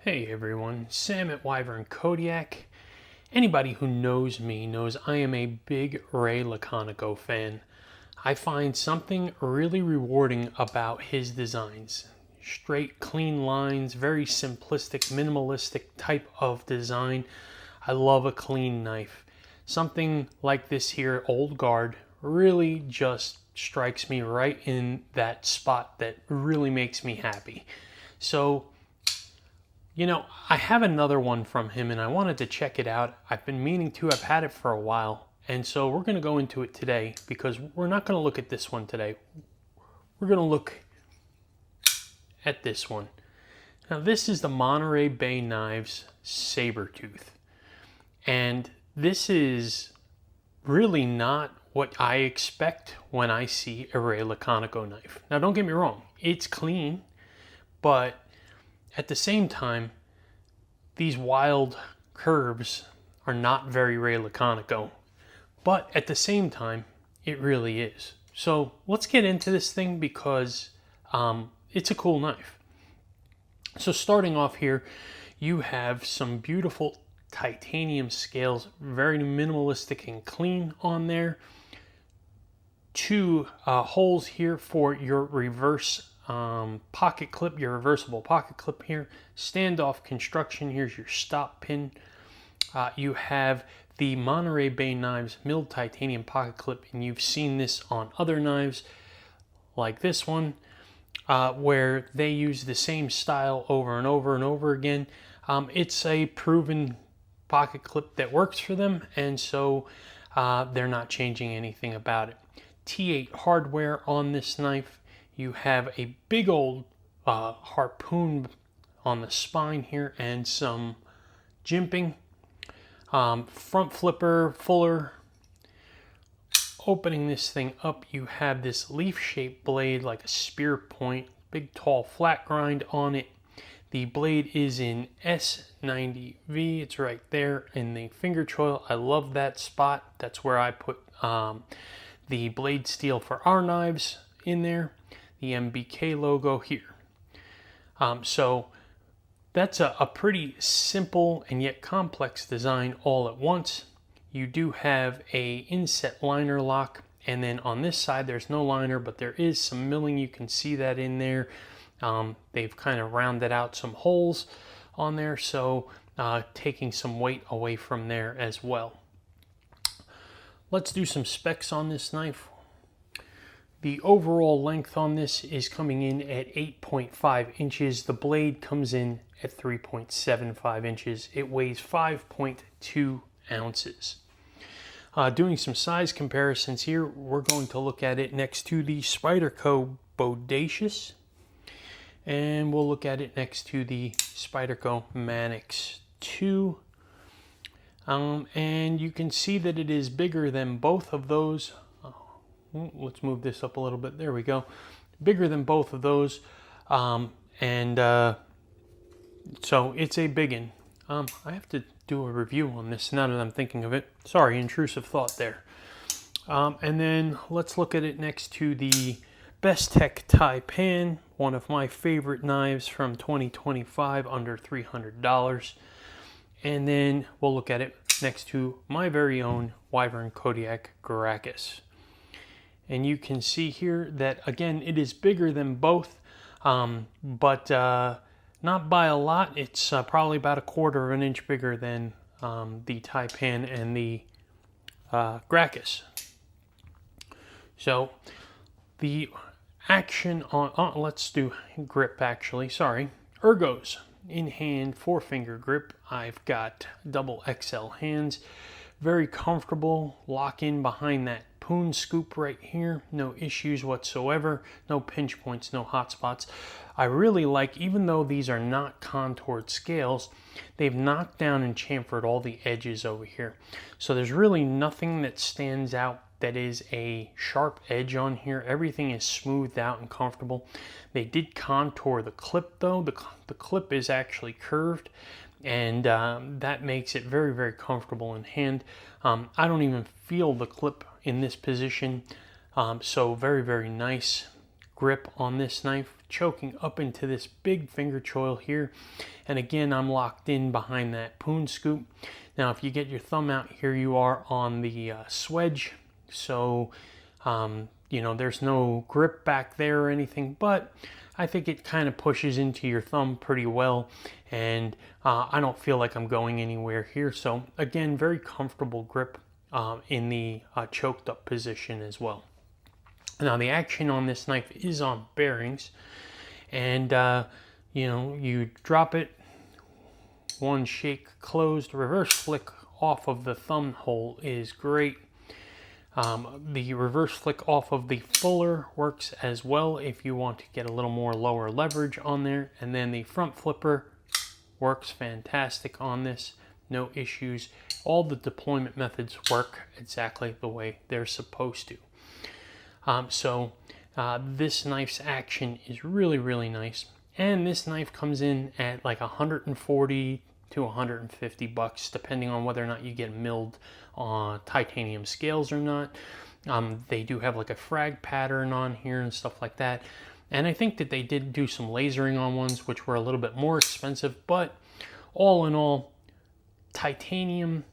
Hey everyone, Sam at Wyvern Kodiak. Anybody who knows me knows I am a big Ray Laconico fan. I find something really rewarding about his designs. Straight, clean lines, very simplistic, minimalistic type of design. I love a clean knife. Something like this here, Old Guard, really just strikes me right in that spot that really makes me happy. So, I have another one from him and I wanted to check it out. I've been meaning to, I've had it for a while. And so we're going to go into it today because we're not going to look at this one today. We're going to look at this one. Now this is the Monterey Bay Knives Sabertooth. And this is really not what I expect when I see a Ray Laconico knife. Now don't get me wrong, it's clean, but at the same time, these wild curves are not very Ray Laconico, but at the same time, it really is. So let's get into this thing because it's a cool knife. So starting off here, you have some beautiful titanium scales, very minimalistic and clean on there. Two holes here for your reverse pocket clip, your reversible pocket clip here. Standoff construction, here's your stop pin. You have the Monterey Bay Knives milled titanium pocket clip, and you've seen this on other knives like this one, where they use the same style over and over and over again. It's a proven pocket clip that works for them, and so they're not changing anything about it. T8 hardware on this knife. You have a big old harpoon on the spine here and some jimping. Front flipper, fuller. Opening this thing up, you have this leaf-shaped blade like a spear point, big tall flat grind on it. The blade is in S90V. It's right there in the finger choil. I love that spot. That's where I put the blade steel for our knives in there. The MBK logo here. So that's a pretty simple and yet complex design all at once. You do have a inset liner lock, and then on this side there's no liner, but there is some milling. You can see that in there. They've kind of rounded out some holes on there, so taking some weight away from there as well. Let's do some specs on this knife. The overall length on this is coming in at 8.5 inches. The blade comes in at 3.75 inches. It weighs 5.2 ounces. Doing some size comparisons here, we're going to look at it next to the Spyderco Bodacious, and we'll look at it next to the Spyderco Manix 2. And you can see that it is bigger than both of those. Let's move this up a little bit. There we go. Bigger than both of those. So it's a biggin. I have to do a review on this now that I'm thinking of it. Sorry, intrusive thought there. And then let's look at it next to the Bestech Taipan, one of my favorite knives from 2025, under $300. And then we'll look at it next to my very own Wyvern Kodiak Gracchus. And you can see here that, again, it is bigger than both, but not by a lot. It's probably about 1/4 of an inch bigger than the Taipan and the Gracchus. So the action on, let's do grip actually, sorry. Ergos, in hand, 4-finger grip. I've got double XL hands. Very comfortable, lock in behind that poon scoop right here. No issues whatsoever, no pinch points, no hot spots. I really like, even though these are not contoured scales, they've knocked down and chamfered all the edges over here. So there's really nothing that stands out that is a sharp edge on here. Everything is smoothed out and comfortable. They did contour the clip though. The clip is actually curved, and that makes it very, very comfortable in hand. I don't even feel the clip in this position, so very, very nice grip on this knife. choking up into this big finger choil here. And again, I'm locked in behind that poon scoop. Now, if you get your thumb out, here you are on the swedge. So, you know, there's no grip back there or anything, but I think it kind of pushes into your thumb pretty well. And I don't feel like I'm going anywhere here. So again, very comfortable grip in the choked up position as well. Now, the action on this knife is on bearings, and you know, you drop it, one shake closed, reverse flick off of the thumb hole is great. The reverse flick off of the fuller works as well if you want to get a little more lower leverage on there, and then the front flipper works fantastic on this, no issues. All the deployment methods work exactly the way they're supposed to. This knife's action is really nice, and this knife comes in at like 140 to 150 bucks, depending on whether or not you get milled on titanium scales or not. They do have like a frag pattern on here and stuff like that, and I think that they did do some lasering on ones which were a little bit more expensive, but all in all, titanium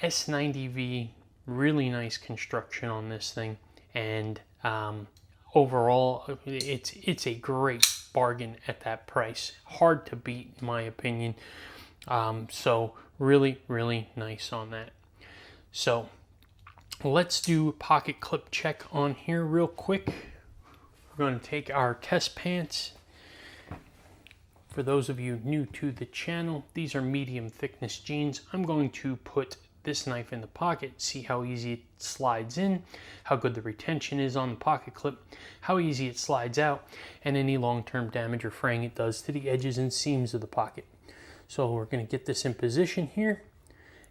S90V, really nice construction on this thing, and overall it's a great bargain at that price, hard to beat in my opinion. So really nice on that. So let's do a pocket clip check on here real quick. We're going to take our test pants. For those of you new to the channel, these are medium thickness jeans. I'm going to put this knife in the pocket, see how easy it slides in, how good the retention is on the pocket clip, how easy it slides out, and any long-term damage or fraying it does to the edges and seams of the pocket. So we're going to get this in position here,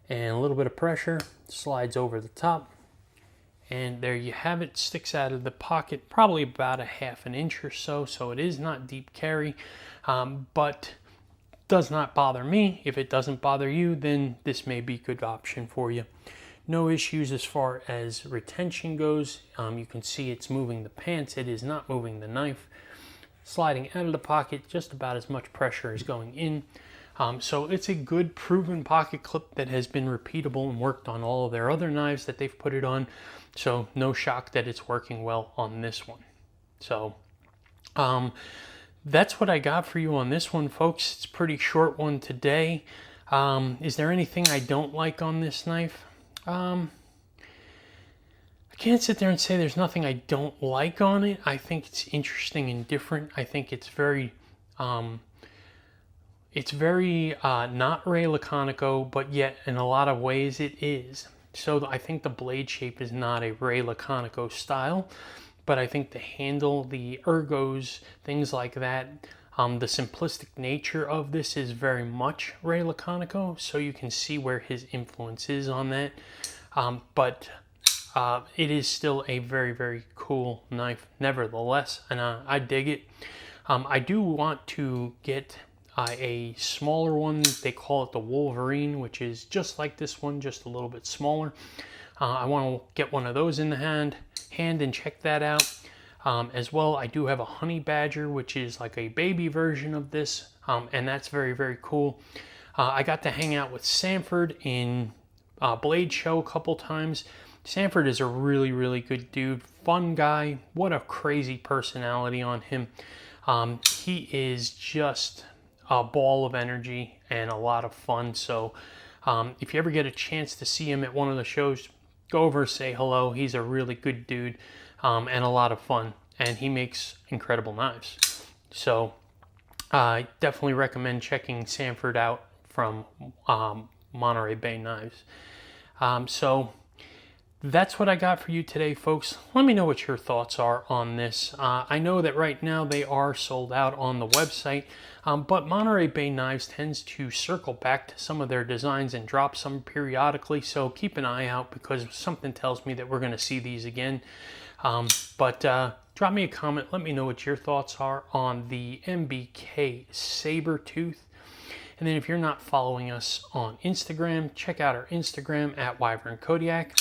and a little bit of pressure slides over the top, and there you have it. Sticks out of the pocket probably about a half an inch or so, so it is not deep carry, but does not bother me. If it doesn't bother you, then this may be a good option for you. No issues as far as retention goes. You can see it's moving the pants, it is not moving the knife. Sliding out of the pocket, just about as much pressure is going in. So it's a good proven pocket clip that has been repeatable and worked on all of their other knives that they've put it on. So no shock that it's working well on this one. So that's what I got for you on this one, folks. It's a pretty short one today. Is there anything I don't like on this knife? I can't sit there and say there's nothing I don't like on it. I think it's interesting and different. I think it's very not Ray Laconico, but yet in a lot of ways it is. So I think the blade shape is not a Ray Laconico style, but I think the handle, the ergos, things like that, the simplistic nature of this is very much Ray Laconico, so you can see where his influence is on that. But it is still a very cool knife nevertheless, and I dig it. I do want to get a smaller one. They call it the Wolverine, which is just like this one, just a little bit smaller. I want to get one of those in the hand and check that out. As well, I do have a Honey Badger, which is like a baby version of this, and that's very cool. I got to hang out with Sanford in Blade Show a couple times. Sanford is a really good dude, fun guy. What a crazy personality on him. He is just a ball of energy and a lot of fun. So if you ever get a chance to see him at one of the shows, go over, say hello. He's a really good dude and a lot of fun, and he makes incredible knives. So I definitely recommend checking Sanford out from Monterey Bay Knives. So that's what I got for you today, folks. Let me know what your thoughts are on this. I know that right now they are sold out on the website, but Monterey Bay Knives tends to circle back to some of their designs and drop some periodically, so keep an eye out, because something tells me that we're going to see these again. But drop me a comment. Let me know what your thoughts are on the MBK Sabertooth. And then if you're not following us on Instagram, check out our Instagram at Wyvern Kodiak.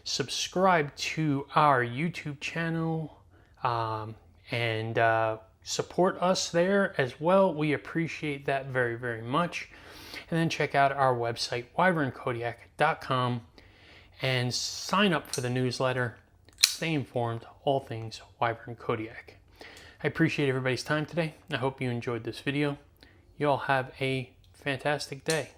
Subscribe to our YouTube channel, and support us there as well. We appreciate that very, very much. And then check out our website, wyvernkodiak.com, and sign up for the newsletter. Stay informed, all things Wyvern Kodiak. I appreciate everybody's time today. I hope you enjoyed this video. You all have a fantastic day.